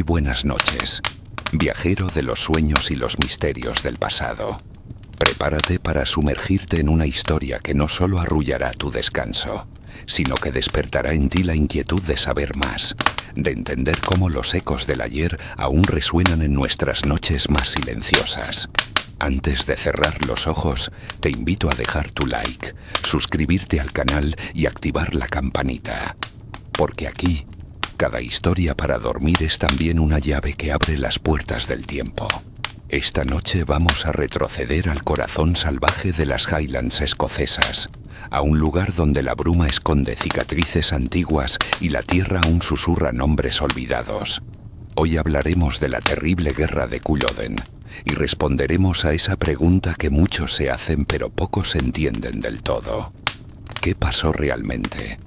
Muy buenas noches, viajero de los sueños y los misterios del pasado. Prepárate para sumergirte en una historia que no solo arrullará tu descanso, sino que despertará en ti la inquietud de saber más, de entender cómo los ecos del ayer aún resuenan en nuestras noches más silenciosas. Antes de cerrar los ojos, te invito a dejar tu like, suscribirte al canal y activar la campanita. Porque aquí, cada historia para dormir es también una llave que abre las puertas del tiempo. Esta noche vamos a retroceder al corazón salvaje de las Highlands escocesas, a un lugar donde la bruma esconde cicatrices antiguas y la tierra aún susurra nombres olvidados. Hoy hablaremos de la terrible guerra de Culloden y responderemos a esa pregunta que muchos se hacen pero pocos entienden del todo. ¿Qué pasó realmente?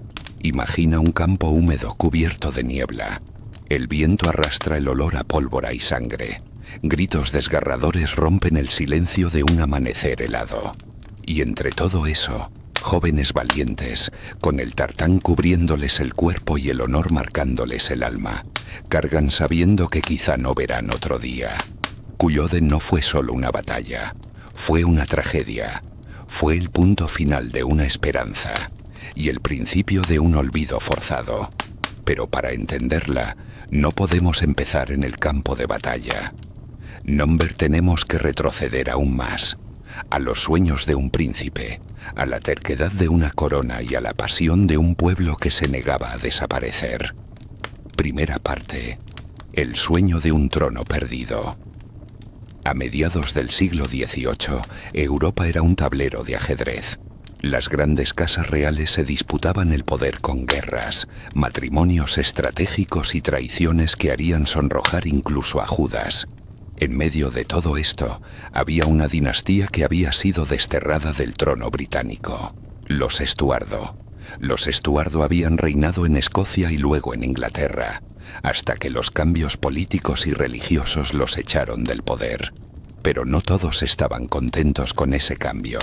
Imagina un campo húmedo cubierto de niebla. El viento arrastra el olor a pólvora y sangre. Gritos desgarradores rompen el silencio de un amanecer helado. Y entre todo eso, jóvenes valientes, con el tartán cubriéndoles el cuerpo y el honor marcándoles el alma, cargan sabiendo que quizá no verán otro día. Culloden no fue solo una batalla, fue una tragedia, fue el punto final de una esperanza y el principio de un olvido forzado. Pero para entenderla, no podemos empezar en el campo de batalla. Tenemos que retroceder aún más, a los sueños de un príncipe, a la terquedad de una corona y a la pasión de un pueblo que se negaba a desaparecer. Primera parte: el sueño de un trono perdido. A mediados del siglo XVIII, Europa era un tablero de ajedrez. Las grandes casas reales se disputaban el poder con guerras, matrimonios estratégicos y traiciones que harían sonrojar incluso a Judas. En medio de todo esto, había una dinastía que había sido desterrada del trono británico: los Estuardo. Los Estuardo habían reinado en Escocia y luego en Inglaterra, hasta que los cambios políticos y religiosos los echaron del poder. Pero no todos estaban contentos con ese cambio.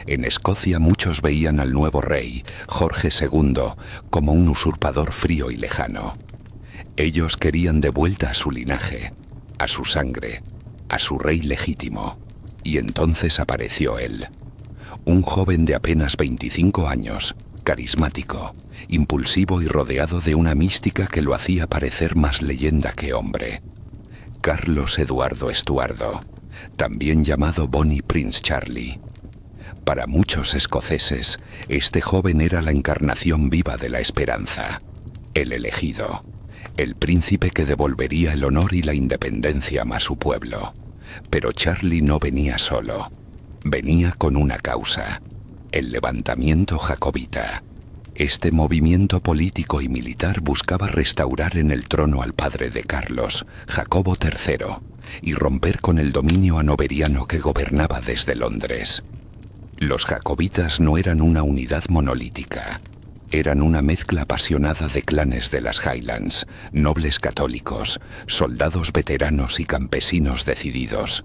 En Escocia muchos veían al nuevo rey, Jorge II, como un usurpador frío y lejano. Ellos querían de vuelta a su linaje, a su sangre, a su rey legítimo. Y entonces apareció él, un joven de apenas 25 años, carismático, impulsivo y rodeado de una mística que lo hacía parecer más leyenda que hombre. Carlos Eduardo Estuardo, también llamado Bonnie Prince Charlie. Para muchos escoceses, este joven era la encarnación viva de la esperanza, el elegido, el príncipe que devolvería el honor y la independencia a su pueblo. Pero Charlie no venía solo, venía con una causa: el levantamiento jacobita. Este movimiento político y militar buscaba restaurar en el trono al padre de Carlos, Jacobo III, y romper con el dominio hanoveriano que gobernaba desde Londres. Los jacobitas no eran una unidad monolítica. Eran una mezcla apasionada de clanes de las Highlands, nobles católicos, soldados veteranos y campesinos decididos.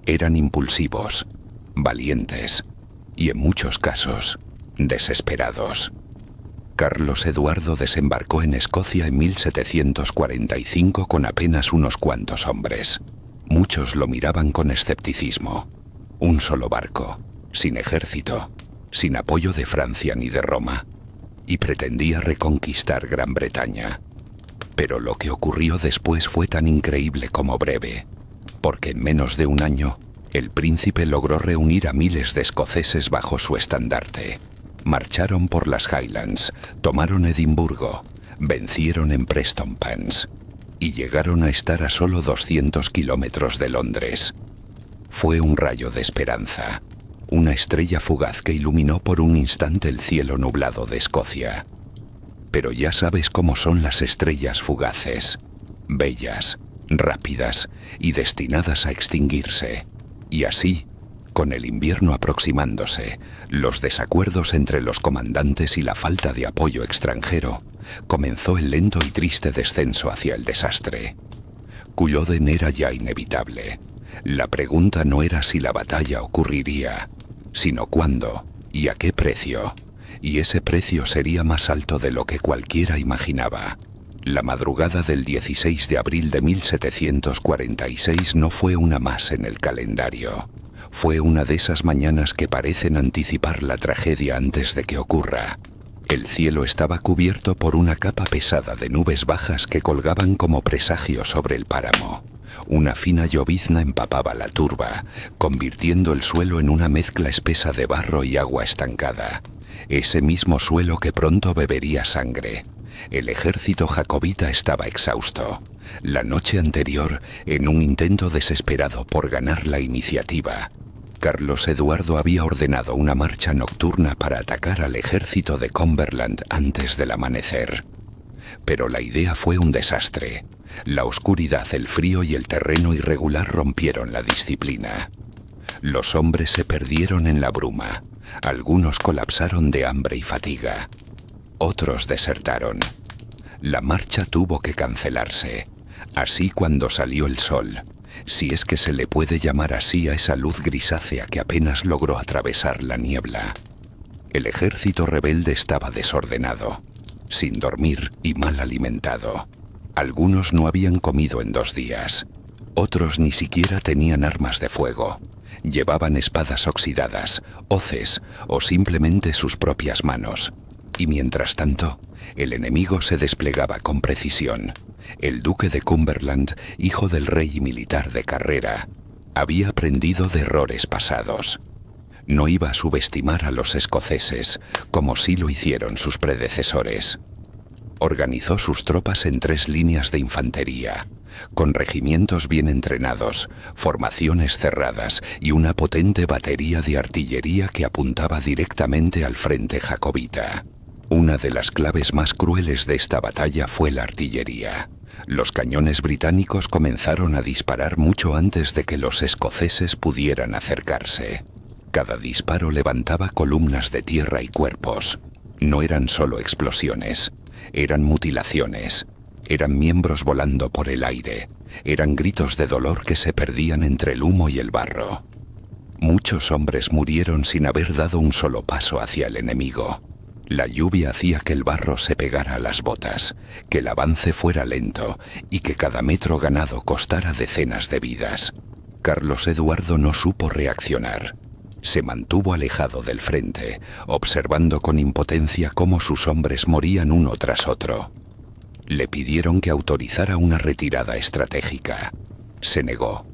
Eran impulsivos, valientes y, en muchos casos, desesperados. Carlos Eduardo desembarcó en Escocia en 1745 con apenas unos cuantos hombres. Muchos lo miraban con escepticismo. Un solo barco, sin ejército, sin apoyo de Francia ni de Roma, y pretendía reconquistar Gran Bretaña. Pero lo que ocurrió después fue tan increíble como breve, porque en menos de un año, el príncipe logró reunir a miles de escoceses bajo su estandarte. Marcharon por las Highlands, tomaron Edimburgo, vencieron en Prestonpans y llegaron a estar a solo 200 kilómetros de Londres. Fue un rayo de esperanza, una estrella fugaz que iluminó por un instante el cielo nublado de Escocia. Pero ya sabes cómo son las estrellas fugaces: bellas, rápidas y destinadas a extinguirse. Y así, con el invierno aproximándose, los desacuerdos entre los comandantes y la falta de apoyo extranjero, comenzó el lento y triste descenso hacia el desastre. Culloden era ya inevitable. La pregunta no era si la batalla ocurriría, sino cuándo y a qué precio. Y ese precio sería más alto de lo que cualquiera imaginaba: La madrugada del 16 de abril de 1746 no fue una más en el calendario. Fue una de esas mañanas que parecen anticipar la tragedia antes de que ocurra. El cielo estaba cubierto por una capa pesada de nubes bajas que colgaban como presagios sobre el páramo. Una fina llovizna empapaba la turba, convirtiendo el suelo en una mezcla espesa de barro y agua estancada. Ese mismo suelo que pronto bebería sangre. El ejército jacobita estaba exhausto. La noche anterior, en un intento desesperado por ganar la iniciativa, Carlos Eduardo había ordenado una marcha nocturna para atacar al ejército de Cumberland antes del amanecer. Pero la idea fue un desastre. La oscuridad, el frío y el terreno irregular rompieron la disciplina. Los hombres se perdieron en la bruma. Algunos colapsaron de hambre y fatiga. Otros desertaron. La marcha tuvo que cancelarse. Así, cuando salió el sol, si es que se le puede llamar así a esa luz grisácea que apenas logró atravesar la niebla, el ejército rebelde estaba desordenado, sin dormir y mal alimentado. Algunos no habían comido en 2 días. Otros ni siquiera tenían armas de fuego. Llevaban espadas oxidadas, hoces o simplemente sus propias manos. Y mientras tanto, el enemigo se desplegaba con precisión. El duque de Cumberland, hijo del rey militar de carrera, había aprendido de errores pasados. No iba a subestimar a los escoceses, como sí lo hicieron sus predecesores. Organizó sus tropas en 3 líneas de infantería, con regimientos bien entrenados, formaciones cerradas y una potente batería de artillería que apuntaba directamente al frente jacobita. Una de las claves más crueles de esta batalla fue la artillería. Los cañones británicos comenzaron a disparar mucho antes de que los escoceses pudieran acercarse. Cada disparo levantaba columnas de tierra y cuerpos. No eran solo explosiones, eran mutilaciones, eran miembros volando por el aire, eran gritos de dolor que se perdían entre el humo y el barro. Muchos hombres murieron sin haber dado un solo paso hacia el enemigo. La lluvia hacía que el barro se pegara a las botas, que el avance fuera lento y que cada metro ganado costara decenas de vidas. Carlos Eduardo no supo reaccionar. Se mantuvo alejado del frente, observando con impotencia cómo sus hombres morían uno tras otro. Le pidieron que autorizara una retirada estratégica. Se negó.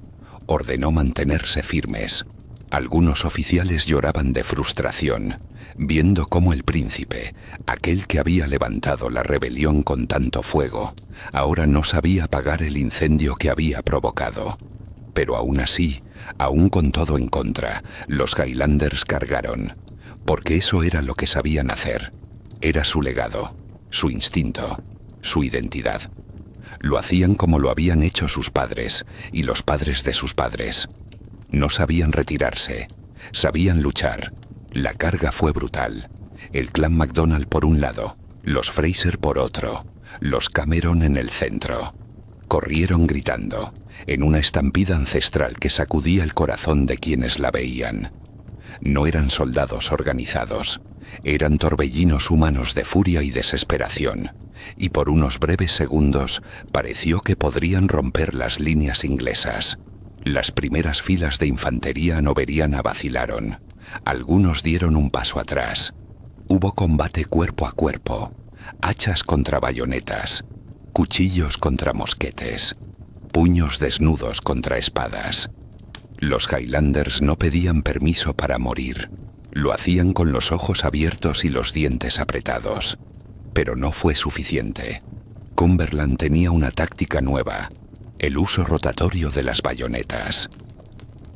Ordenó mantenerse firmes. Algunos oficiales lloraban de frustración, viendo cómo el príncipe, aquel que había levantado la rebelión con tanto fuego, ahora no sabía apagar el incendio que había provocado. Pero aún así, aún con todo en contra, los Highlanders cargaron, porque eso era lo que sabían hacer. Era su legado, su instinto, su identidad. Lo hacían como lo habían hecho sus padres y los padres de sus padres. No sabían retirarse, sabían luchar. La carga fue brutal. El clan MacDonald por un lado, los Fraser por otro, los Cameron en el centro. Corrieron gritando, en una estampida ancestral que sacudía el corazón de quienes la veían. No eran soldados organizados, eran torbellinos humanos de furia y desesperación, y por unos breves segundos pareció que podrían romper las líneas inglesas. Las primeras filas de infantería noveriana vacilaron. Algunos dieron un paso atrás. Hubo combate cuerpo a cuerpo, hachas contra bayonetas, cuchillos contra mosquetes, puños desnudos contra espadas. Los Highlanders no pedían permiso para morir. Lo hacían con los ojos abiertos y los dientes apretados. Pero no fue suficiente. Cumberland tenía una táctica nueva, el uso rotatorio de las bayonetas.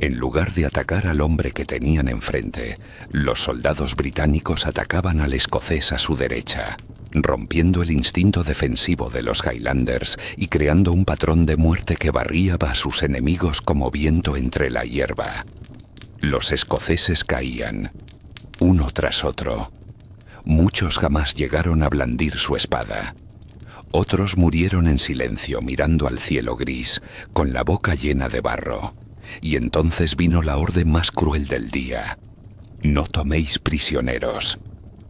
En lugar de atacar al hombre que tenían enfrente, los soldados británicos atacaban al escocés a su derecha, rompiendo el instinto defensivo de los Highlanders y creando un patrón de muerte que barría a sus enemigos como viento entre la hierba. Los escoceses caían, uno tras otro. Muchos jamás llegaron a blandir su espada. Otros murieron en silencio mirando al cielo gris, con la boca llena de barro. Y entonces vino la orden más cruel del día. No toméis prisioneros.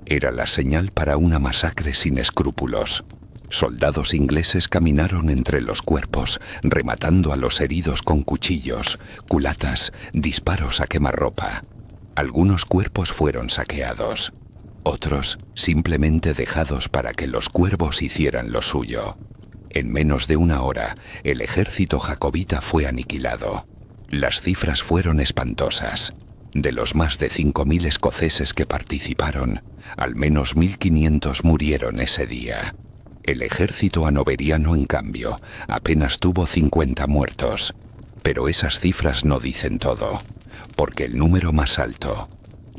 Era la señal para una masacre sin escrúpulos. Soldados ingleses caminaron entre los cuerpos, rematando a los heridos con cuchillos, culatas, disparos a quemarropa. Algunos cuerpos fueron saqueados, otros simplemente dejados para que los cuervos hicieran lo suyo. En menos de una hora, el ejército jacobita fue aniquilado. Las cifras fueron espantosas. De los más de 5.000 escoceses que participaron, al menos 1.500 murieron ese día. El ejército hanoveriano, en cambio, apenas tuvo 50 muertos. Pero esas cifras no dicen todo, porque el número más alto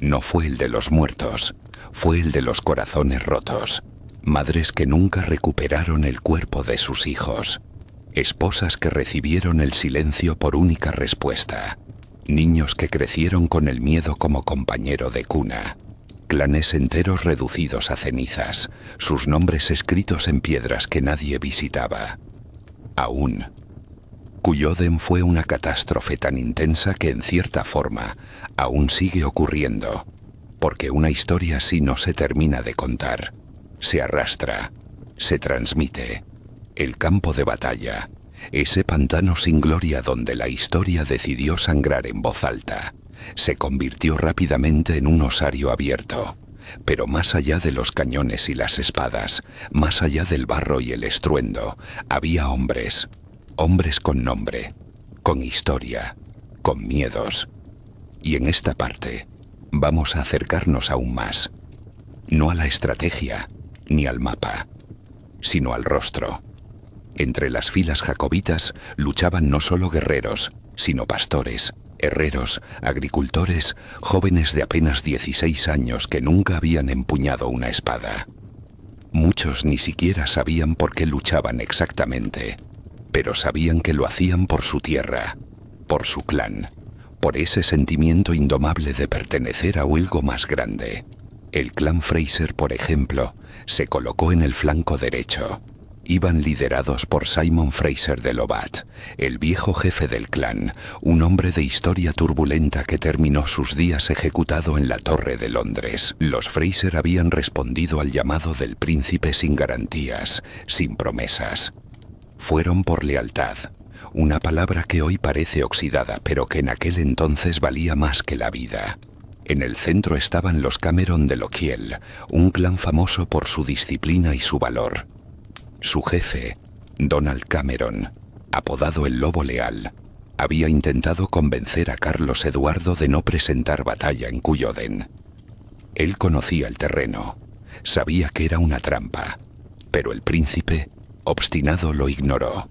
no fue el de los muertos, fue el de los corazones rotos. Madres que nunca recuperaron el cuerpo de sus hijos. Esposas que recibieron el silencio por única respuesta. Niños que crecieron con el miedo como compañero de cuna. Clanes enteros reducidos a cenizas, sus nombres escritos en piedras que nadie visitaba. Aún, Culloden fue una catástrofe tan intensa que en cierta forma aún sigue ocurriendo, porque una historia así no se termina de contar. Se arrastra, se transmite. El campo de batalla, ese pantano sin gloria donde la historia decidió sangrar en voz alta, se convirtió rápidamente en un osario abierto. Pero más allá de los cañones y las espadas, más allá del barro y el estruendo, había hombres. Hombres con nombre, con historia, con miedos. Y en esta parte, vamos a acercarnos aún más. No a la estrategia, ni al mapa, sino al rostro. Entre las filas jacobitas luchaban no solo guerreros, sino pastores, herreros, agricultores, jóvenes de apenas 16 años que nunca habían empuñado una espada. Muchos ni siquiera sabían por qué luchaban exactamente, pero sabían que lo hacían por su tierra, por su clan, por ese sentimiento indomable de pertenecer a algo más grande. El clan Fraser, por ejemplo, se colocó en el flanco derecho. Iban liderados por Simon Fraser de Lovat, el viejo jefe del clan, un hombre de historia turbulenta que terminó sus días ejecutado en la Torre de Londres. Los Fraser habían respondido al llamado del príncipe sin garantías, sin promesas. Fueron por lealtad, una palabra que hoy parece oxidada, pero que en aquel entonces valía más que la vida. En el centro estaban los Cameron de Lochiel, un clan famoso por su disciplina y su valor. Su jefe, Donald Cameron, apodado el Lobo Leal, había intentado convencer a Carlos Eduardo de no presentar batalla en Culloden. Él conocía el terreno, sabía que era una trampa, pero el príncipe, obstinado, lo ignoró.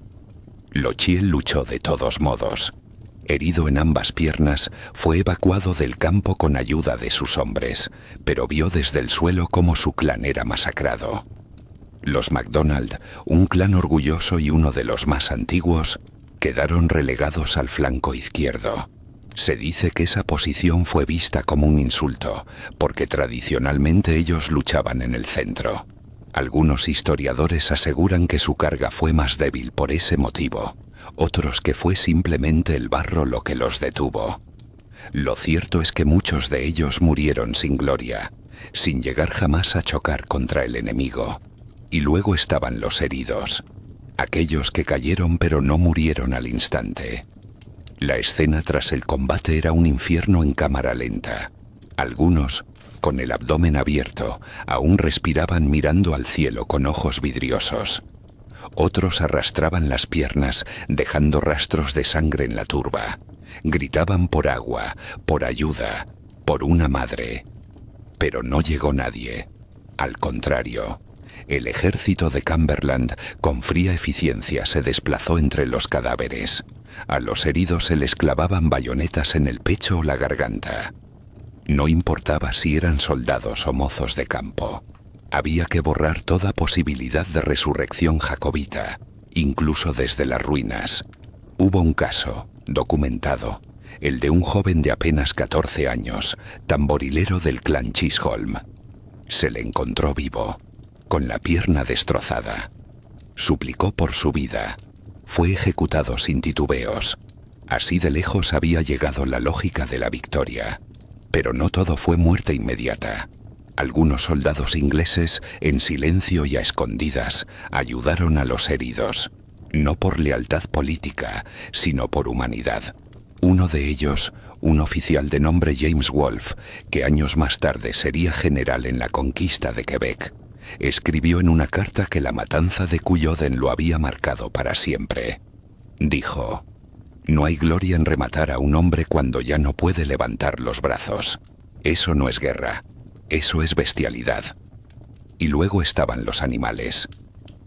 Lochiel luchó de todos modos. Herido en ambas piernas, fue evacuado del campo con ayuda de sus hombres, pero vio desde el suelo cómo su clan era masacrado. Los MacDonald, un clan orgulloso y uno de los más antiguos, quedaron relegados al flanco izquierdo. Se dice que esa posición fue vista como un insulto, porque tradicionalmente ellos luchaban en el centro. Algunos historiadores aseguran que su carga fue más débil por ese motivo, otros que fue simplemente el barro lo que los detuvo. Lo cierto es que muchos de ellos murieron sin gloria, sin llegar jamás a chocar contra el enemigo. Y luego estaban los heridos, aquellos que cayeron pero no murieron al instante. La escena tras el combate era un infierno en cámara lenta. Algunos, con el abdomen abierto, aún respiraban mirando al cielo con ojos vidriosos. Otros arrastraban las piernas, dejando rastros de sangre en la turba. Gritaban por agua, por ayuda, por una madre. Pero no llegó nadie. Al contrario, el ejército de Cumberland, con fría eficiencia, se desplazó entre los cadáveres. A los heridos se les clavaban bayonetas en el pecho o la garganta. No importaba si eran soldados o mozos de campo. Había que borrar toda posibilidad de resurrección jacobita, incluso desde las ruinas. Hubo un caso, documentado, el de un joven de apenas 14 años, tamborilero del clan Chisholm. Se le encontró vivo, con la pierna destrozada. Suplicó por su vida. Fue ejecutado sin titubeos. Así de lejos había llegado la lógica de la victoria. Pero no todo fue muerte inmediata. Algunos soldados ingleses, en silencio y a escondidas, ayudaron a los heridos, no por lealtad política, sino por humanidad. Uno de ellos, un oficial de nombre James Wolfe, que años más tarde sería general en la conquista de Quebec, escribió en una carta que la matanza de Culloden lo había marcado para siempre. Dijo: «No hay gloria en rematar a un hombre cuando ya no puede levantar los brazos. Eso no es guerra, eso es bestialidad». Y luego estaban los animales.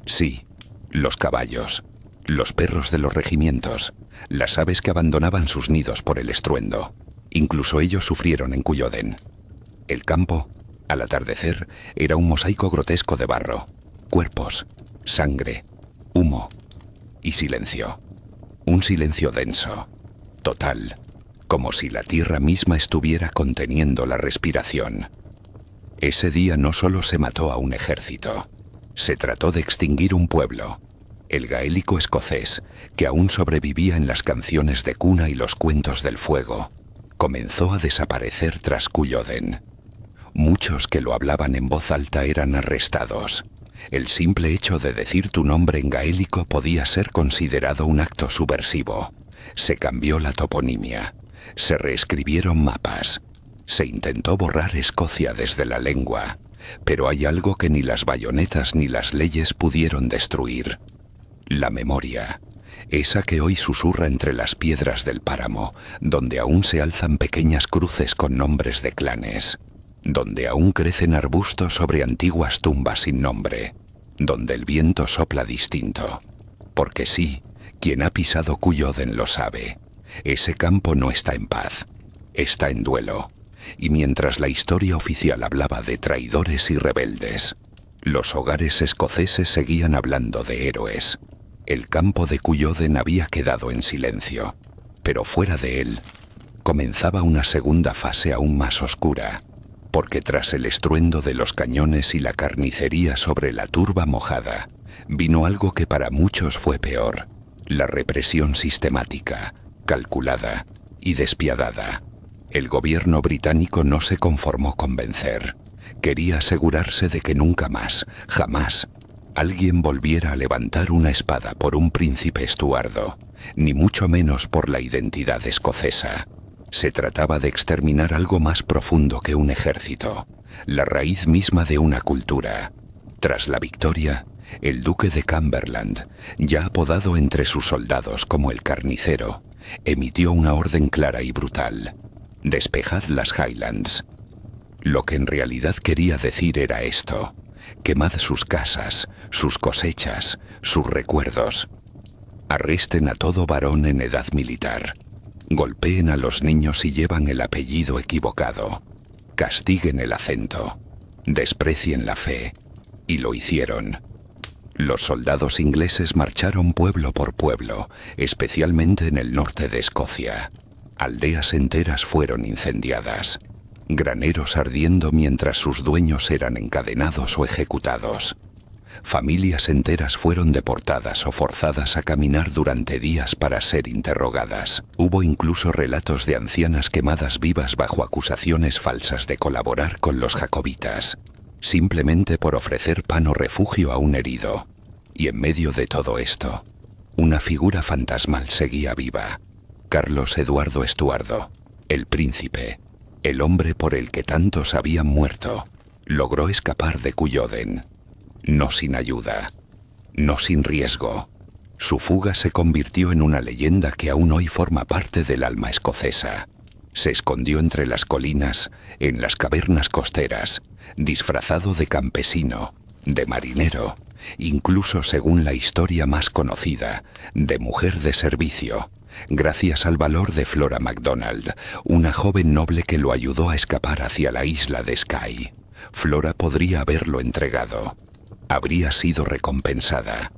Sí, los caballos, los perros de los regimientos, las aves que abandonaban sus nidos por el estruendo. Incluso ellos sufrieron en Culloden. El campo, al atardecer, era un mosaico grotesco de barro, cuerpos, sangre, humo y silencio. Un silencio denso, total, como si la tierra misma estuviera conteniendo la respiración. Ese día no solo se mató a un ejército, se trató de extinguir un pueblo, el gaélico escocés, que aún sobrevivía en las canciones de cuna y los cuentos del fuego. Comenzó a desaparecer tras Culloden. Muchos que lo hablaban en voz alta eran arrestados. El simple hecho de decir tu nombre en gaélico podía ser considerado un acto subversivo. Se cambió la toponimia, se reescribieron mapas, se intentó borrar Escocia desde la lengua, pero hay algo que ni las bayonetas ni las leyes pudieron destruir: la memoria, esa que hoy susurra entre las piedras del páramo, donde aún se alzan pequeñas cruces con nombres de clanes, donde aún crecen arbustos sobre antiguas tumbas sin nombre, donde el viento sopla distinto. Porque sí, quien ha pisado Culloden lo sabe, ese campo no está en paz, está en duelo, y mientras la historia oficial hablaba de traidores y rebeldes, los hogares escoceses seguían hablando de héroes. El campo de Culloden había quedado en silencio, pero fuera de él comenzaba una segunda fase aún más oscura, porque tras el estruendo de los cañones y la carnicería sobre la turba mojada, vino algo que para muchos fue peor: la represión sistemática, calculada y despiadada. El gobierno británico no se conformó con vencer. Quería asegurarse de que nunca más, jamás, alguien volviera a levantar una espada por un príncipe estuardo, ni mucho menos por la identidad escocesa. Se trataba de exterminar algo más profundo que un ejército, la raíz misma de una cultura. Tras la victoria, el duque de Cumberland, ya apodado entre sus soldados como el carnicero, emitió una orden clara y brutal: despejad las Highlands. Lo que en realidad quería decir era esto: quemad sus casas, sus cosechas, sus recuerdos. Arresten a todo varón en edad militar. Golpeen a los niños si llevan el apellido equivocado. Castiguen el acento. Desprecien la fe. Y lo hicieron. Los soldados ingleses marcharon pueblo por pueblo, especialmente en el norte de Escocia. Aldeas enteras fueron incendiadas. Graneros ardiendo mientras sus dueños eran encadenados o ejecutados. Familias enteras fueron deportadas o forzadas a caminar durante días para ser interrogadas. Hubo incluso relatos de ancianas quemadas vivas bajo acusaciones falsas de colaborar con los jacobitas, simplemente por ofrecer pan o refugio a un herido. Y en medio de todo esto, una figura fantasmal seguía viva: Carlos Eduardo Estuardo, el príncipe, el hombre por el que tantos habían muerto. Logró escapar de Culloden. No sin ayuda, no sin riesgo. Su fuga se convirtió en una leyenda que aún hoy forma parte del alma escocesa. Se escondió entre las colinas, en las cavernas costeras, disfrazado de campesino, de marinero, incluso, según la historia más conocida, de mujer de servicio, gracias al valor de Flora MacDonald, una joven noble que lo ayudó a escapar hacia la isla de Skye. Flora podría haberlo entregado. Habría sido recompensada,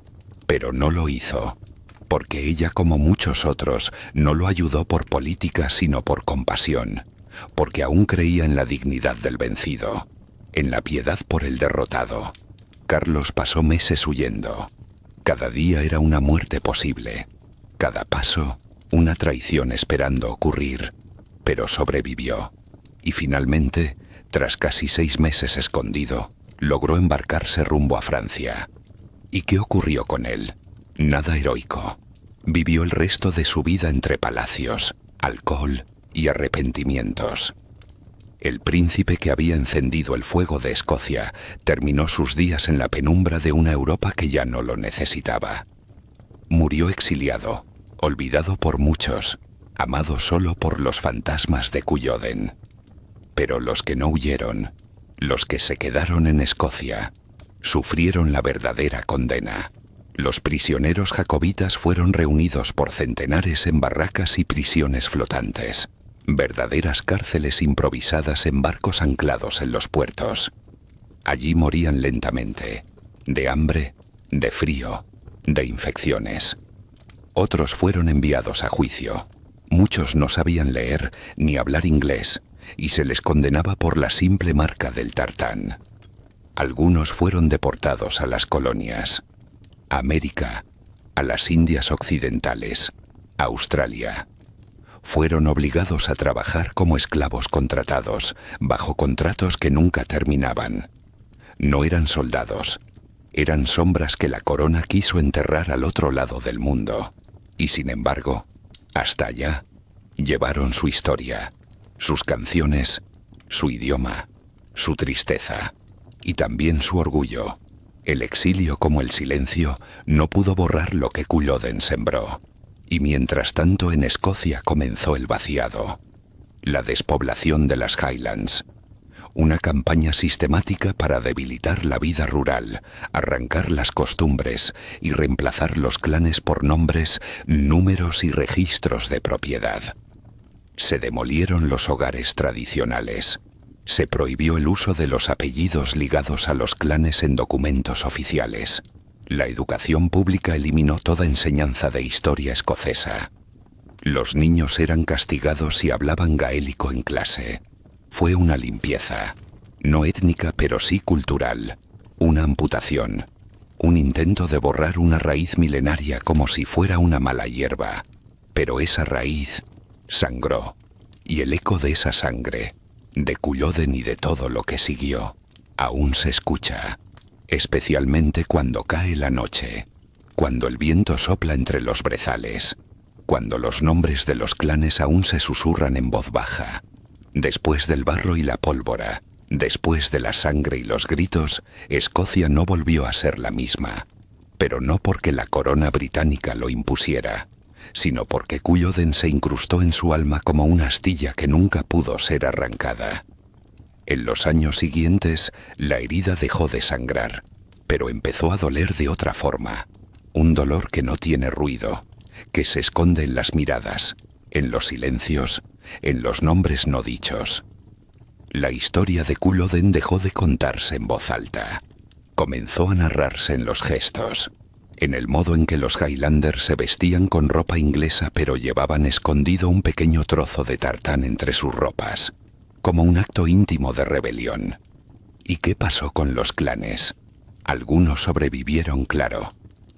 pero no lo hizo, porque ella, como muchos otros, no lo ayudó por política sino por compasión, porque aún creía en la dignidad del vencido, en la piedad por el derrotado. Carlos pasó meses huyendo. Cada día era una muerte posible, cada paso una traición esperando ocurrir, pero sobrevivió, y finalmente, Tras casi 6 meses escondido, logró embarcarse rumbo a Francia. ¿Y qué ocurrió con él? Nada heroico. Vivió el resto de su vida entre palacios, alcohol y arrepentimientos. El príncipe que había encendido el fuego de Escocia terminó sus días en la penumbra de una Europa que ya no lo necesitaba. Murió exiliado, olvidado por muchos, amado solo por los fantasmas de Culloden. Pero los que no huyeron, los que se quedaron en Escocia, sufrieron la verdadera condena. Los prisioneros jacobitas fueron reunidos por centenares en barracas y prisiones flotantes, verdaderas cárceles improvisadas en barcos anclados en los puertos. Allí morían lentamente, de hambre, de frío, de infecciones. Otros fueron enviados a juicio. Muchos no sabían leer ni hablar inglés y se les condenaba por la simple marca del tartán. Algunos fueron deportados a las colonias, a América, a las Indias Occidentales, a Australia. Fueron obligados a trabajar como esclavos contratados, bajo contratos que nunca terminaban. No eran soldados, eran sombras que la corona quiso enterrar al otro lado del mundo. Y sin embargo, hasta allá, llevaron su historia, sus canciones, su idioma, su tristeza y también su orgullo. El exilio como el silencio no pudo borrar lo que Culloden sembró. Y mientras tanto en Escocia comenzó el vaciado, la despoblación de las Highlands, una campaña sistemática para debilitar la vida rural, arrancar las costumbres y reemplazar los clanes por nombres, números y registros de propiedad. Se demolieron los hogares tradicionales. Se prohibió el uso de los apellidos ligados a los clanes en documentos oficiales. La educación pública eliminó toda enseñanza de historia escocesa. Los niños eran castigados si hablaban gaélico en clase. Fue una limpieza, no étnica pero sí cultural, una amputación, un intento de borrar una raíz milenaria como si fuera una mala hierba. Pero esa raíz sangró, y el eco de esa sangre, de Culloden y de todo lo que siguió, aún se escucha. Especialmente cuando cae la noche, cuando el viento sopla entre los brezales, cuando los nombres de los clanes aún se susurran en voz baja. Después del barro y la pólvora, después de la sangre y los gritos, Escocia no volvió a ser la misma. Pero no porque la corona británica lo impusiera, sino porque Culloden se incrustó en su alma como una astilla que nunca pudo ser arrancada. En los años siguientes, la herida dejó de sangrar, pero empezó a doler de otra forma. Un dolor que no tiene ruido, que se esconde en las miradas, en los silencios, en los nombres no dichos. La historia de Culloden dejó de contarse en voz alta. Comenzó a narrarse en los gestos, en el modo en que los Highlanders se vestían con ropa inglesa pero llevaban escondido un pequeño trozo de tartán entre sus ropas, como un acto íntimo de rebelión. ¿Y qué pasó con los clanes? Algunos sobrevivieron, claro,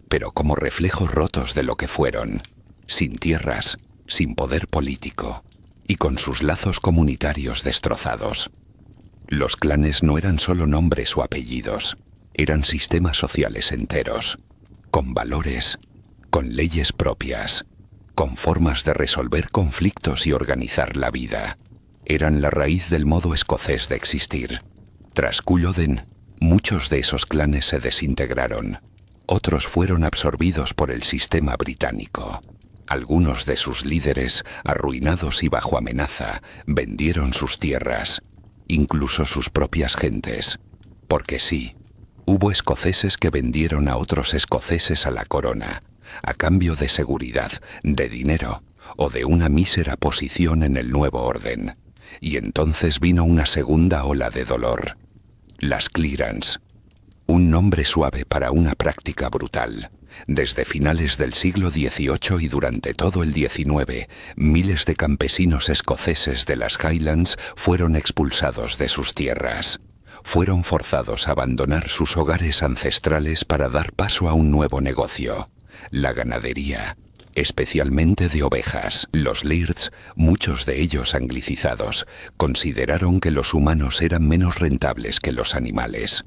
pero como reflejos rotos de lo que fueron, sin tierras, sin poder político, y con sus lazos comunitarios destrozados. Los clanes no eran solo nombres o apellidos, eran sistemas sociales enteros, con valores, con leyes propias, con formas de resolver conflictos y organizar la vida. Eran la raíz del modo escocés de existir. Tras Culloden, muchos de esos clanes se desintegraron. Otros fueron absorbidos por el sistema británico. Algunos de sus líderes, arruinados y bajo amenaza, vendieron sus tierras, incluso sus propias gentes. Porque sí, hubo escoceses que vendieron a otros escoceses a la corona, a cambio de seguridad, de dinero o de una mísera posición en el nuevo orden. Y entonces vino una segunda ola de dolor. Las clearance, un nombre suave para una práctica brutal. Desde finales del siglo XVIII y durante todo el XIX, miles de campesinos escoceses de las Highlands fueron expulsados de sus tierras. Fueron forzados a abandonar sus hogares ancestrales para dar paso a un nuevo negocio, la ganadería, especialmente de ovejas. Los Lirds, muchos de ellos anglicizados, consideraron que los humanos eran menos rentables que los animales.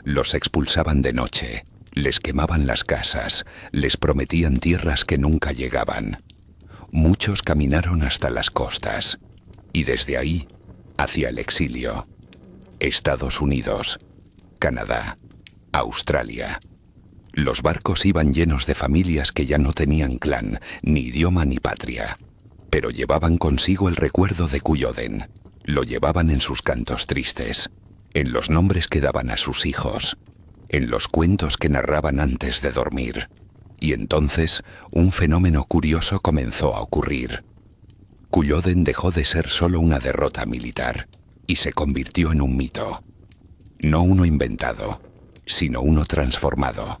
Los expulsaban de noche, les quemaban las casas, les prometían tierras que nunca llegaban. Muchos caminaron hasta las costas, y desde ahí, hacia el exilio. Estados Unidos, Canadá, Australia. Los barcos iban llenos de familias que ya no tenían clan, ni idioma ni patria, pero llevaban consigo el recuerdo de Culloden. Lo llevaban en sus cantos tristes, en los nombres que daban a sus hijos, en los cuentos que narraban antes de dormir. Y entonces un fenómeno curioso comenzó a ocurrir. Culloden dejó de ser solo una derrota militar y se convirtió en un mito. No uno inventado, sino uno transformado.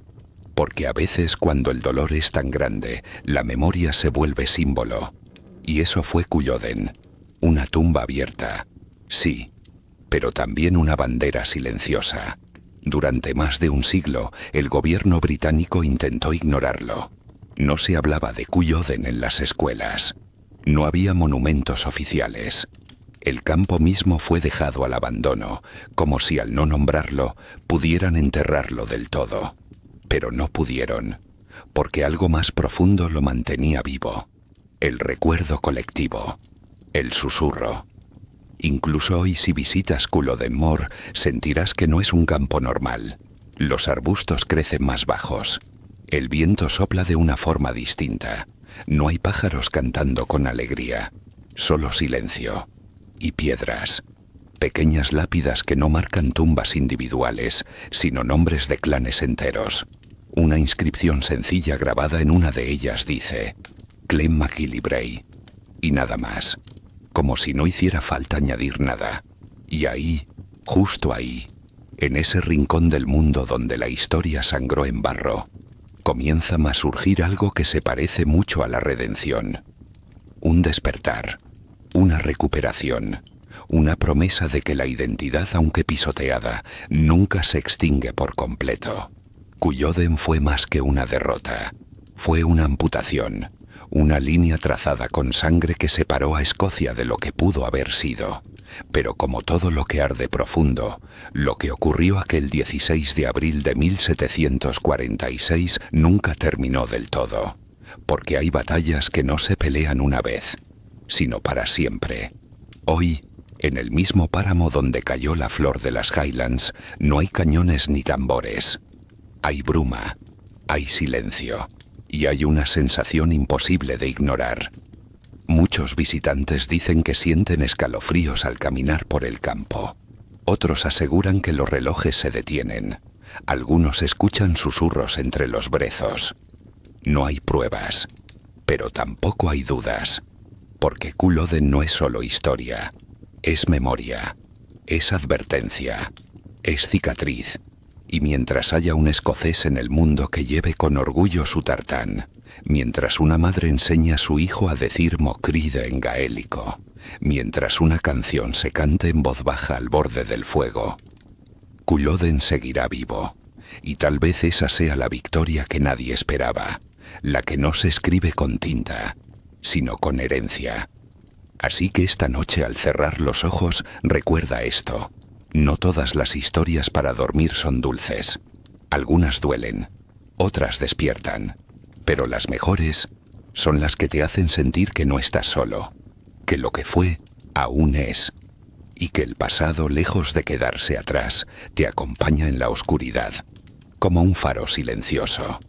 Porque a veces cuando el dolor es tan grande, la memoria se vuelve símbolo. Y eso fue Culloden, una tumba abierta, sí, pero también una bandera silenciosa. Durante más de un siglo, el gobierno británico intentó ignorarlo. No se hablaba de Culloden en las escuelas. No había monumentos oficiales. El campo mismo fue dejado al abandono, como si al no nombrarlo, pudieran enterrarlo del todo. Pero no pudieron, porque algo más profundo lo mantenía vivo. El recuerdo colectivo, el susurro. Incluso hoy si visitas Culloden Moor, sentirás que no es un campo normal. Los arbustos crecen más bajos. El viento sopla de una forma distinta. No hay pájaros cantando con alegría, solo silencio. Y piedras. Pequeñas lápidas que no marcan tumbas individuales, sino nombres de clanes enteros. Una inscripción sencilla grabada en una de ellas dice Clem MacGillivray, y nada más, como si no hiciera falta añadir nada. Y ahí, justo ahí, en ese rincón del mundo donde la historia sangró en barro, comienza a surgir algo que se parece mucho a la redención. Un despertar, una recuperación, una promesa de que la identidad, aunque pisoteada, nunca se extingue por completo. Culloden fue más que una derrota. Fue una amputación, una línea trazada con sangre que separó a Escocia de lo que pudo haber sido. Pero como todo lo que arde profundo, lo que ocurrió aquel 16 de abril de 1746 nunca terminó del todo. Porque hay batallas que no se pelean una vez, sino para siempre. Hoy, en el mismo páramo donde cayó la flor de las Highlands, no hay cañones ni tambores. Hay bruma, hay silencio, y hay una sensación imposible de ignorar. Muchos visitantes dicen que sienten escalofríos al caminar por el campo. Otros aseguran que los relojes se detienen. Algunos escuchan susurros entre los brezos. No hay pruebas, pero tampoco hay dudas, porque Culloden no es solo historia, es memoria, es advertencia, es cicatriz. Y mientras haya un escocés en el mundo que lleve con orgullo su tartán, mientras una madre enseña a su hijo a decir Mocride en gaélico, mientras una canción se cante en voz baja al borde del fuego, Culloden seguirá vivo, y tal vez esa sea la victoria que nadie esperaba, la que no se escribe con tinta, sino con herencia. Así que esta noche al cerrar los ojos recuerda esto. No todas las historias para dormir son dulces. Algunas duelen, otras despiertan, pero las mejores son las que te hacen sentir que no estás solo, que lo que fue aún es, y que el pasado, lejos de quedarse atrás, te acompaña en la oscuridad, como un faro silencioso.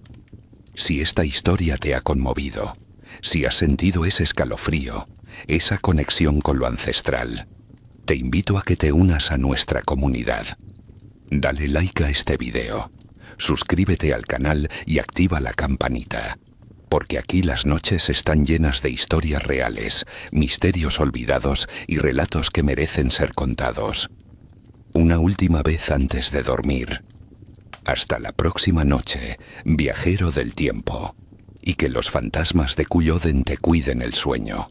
Si esta historia te ha conmovido, si has sentido ese escalofrío, esa conexión con lo ancestral, te invito a que te unas a nuestra comunidad. Dale like a este video, suscríbete al canal y activa la campanita, porque aquí las noches están llenas de historias reales, misterios olvidados y relatos que merecen ser contados. Una última vez antes de dormir. Hasta la próxima noche, viajero del tiempo, y que los fantasmas de Culloden te cuiden el sueño.